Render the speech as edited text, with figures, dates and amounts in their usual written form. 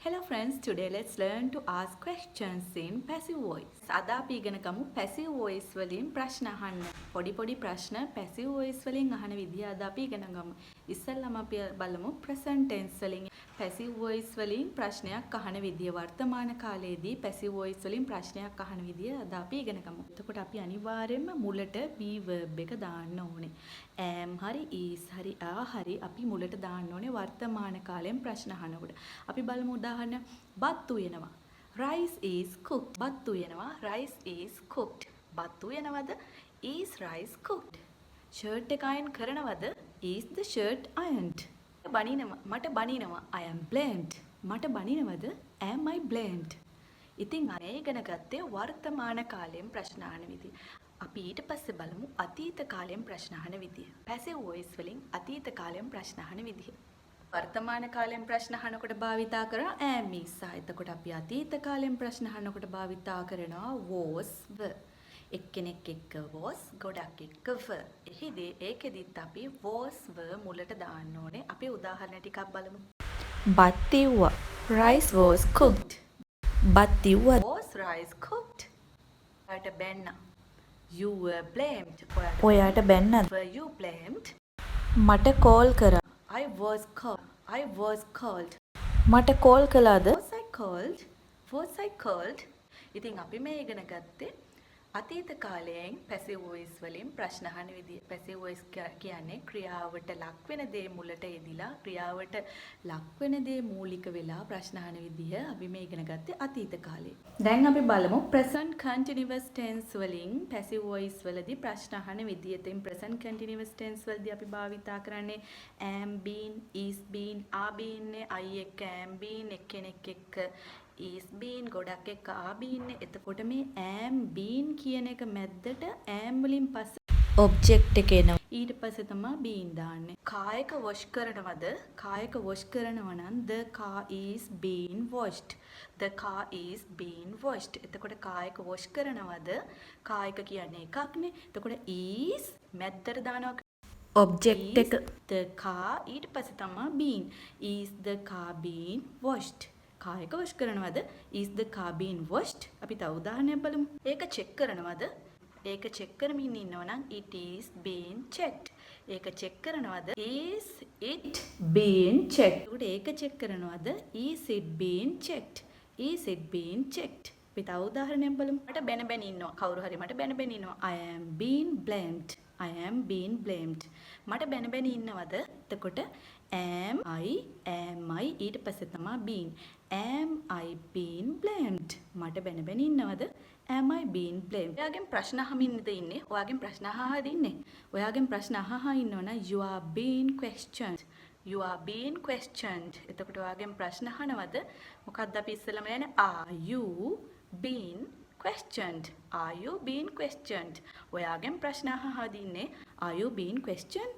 Hello friends, today let's learn to ask questions in passive voice. අද අපි ඉගෙන ගමු passive voice වලින් ප්‍රශ්න අහන්න. පොඩි ප්‍රශ්න passive voice වලින් අහන විදිය අද අපි ඉගෙන ගමු. ඉස්සෙල්ලාම අපි බලමු present tense වලින් passive voice වලින් ප්‍රශ්නයක් අහන විදිය. වර්තමාන කාලයේදී passive voice වලින් ප්‍රශ්නයක් අහන විදිය අද අපි ඉගෙන ගමු. එතකොට අපි අනිවාර්යයෙන්ම මුලට be verb එක දාන්න ඕනේ. am හරි is හරි are හරි අපි මුලට දාන්න ඕනේ වර්තමාන කාලයෙන් ප්‍රශ්න අහනකොට. අපි බලමු උදාහරණ බත් උයනවා. Rice is cooked. බත් උයනවා. Rice is cooked. බත් උයනවද? Is rice cooked? shirt එක iron කරනවද? Is the shirt ironed? බනිනවා. මට බනිනවා. I am blamed. මට බනිනවද? Am I blamed? ඉතින් අනේ ඉගෙන ගත්තේ වර්තමාන කාලයෙන් ප්‍රශ්න අහන විදිය. අපි ඊට පස්සේ බලමු අතීත කාලයෙන් ප්‍රශ්න අහන විදිය. passive voice වලින් අතීත කාලයෙන් ප්‍රශ්න අහන විදිය. වර්තමාන කාලයෙන් ප්‍රශ්න අහනකොට භාවිතා කරන am is සහ එතකොට අපි අතීත කාලයෙන් ප්‍රශ්න අහනකොට භාවිතා කරනවා was were. එක්කෙනෙක් එක්ක was ගොඩක් එක්ක were. ඒකෙදිත් අපි was were මුලට දාන්න ඕනේ. අපි උදාහරණ ටිකක් බලමු. බත් ඉව්වා. Rice was cooked. බත් ඉව්වා. Was rice cooked? ඔයාට බැන්න. You were blamed. ඔයාට බැන්නද? Were you blamed? මට කෝල් කරා. I was called. I was called. මට කෝල් කළාද? Was I called? Was I called? ඉතින් අපි මේ ඉගෙන ගත්තේ අතීත කාලයෙන් passive voice වලින් ප්‍රශ්න අහන විදිය. passive voice කියන්නේ ක්‍රියාවට ලක් වෙන දේ මුලට යෙදිලා ක්‍රියාවට ලක් වෙන දේ මූලික වෙලා ප්‍රශ්න අහන විදිය අපි මේ ඉගෙන ගත්තේ අතීත කාලේ. දැන් අපි බලමු present continuous tense වලින් passive voice වලදී ප්‍රශ්න අහන විදිය. ඉතින් present continuous tense වලදී අපි භාවිතා කරන්නේ am been, is been, are been, I එක්ක am been, එක්කෙනෙක් එක්ක is been ගොඩක් එක්ක are been. එතකොට මේ am been කියන එක මැද්දට am වලින් පස්සේ ඔබ්ජෙක්ට් එක එනවා. ඊට පස්සේ තමයි been දාන්නේ. කායක wash කරනවද? කායක wash කරනවා නම් the car is being washed. The car is being washed. එතකොට කායක wash කරනවද? කායක කියන්නේ එකක්නේ. එතකොට is මැද්දට දානවා. ඔබ්ජෙක්ට් එක the car ඊට පස්සේ තමයි being. is the car being washed? කායක wash කරනවද? is the car being washed? අපි තව උදාහරණයක් බලමු. ඒක check කරනවද? ඒක check කරමින් ඉන්නවා නම් it is being checked. ඒක check කරනවද? is it being checked? ඒක check කරනවද? is it being checked? is it being checked? අපි තව උදාහරණයක් බලමු. මට බැන ඉන්නවා. කවුරු හරි මට බැන ඉන්නවා. I am being blamed. I am being blamed. මට බැන ඉන්නවද? එතකොට am I ඊට පස්සේ තමයි being. am I being blamed? මට බැන ඉන්නවද? am I being blamed? ඔයාගෙන් ප්‍රශ්න අහමින්ද ඉන්නේ? ඔයාගෙන් ප්‍රශ්න අහහද ඉන්නේ? ඔයාගෙන් ප්‍රශ්න අහහ ඉන්නවනම් you are being questioned. You are being questioned. එතකොට ඔයාගෙන් ප්‍රශ්න අහනවද? මොකක්ද අපි ඉස්සෙල්ලාම යන්නේ? Are you being questioned? Are you being questioned? ඔයාගෙන් ප්‍රශ්න අහහද ඉන්නේ? Are you being questioned?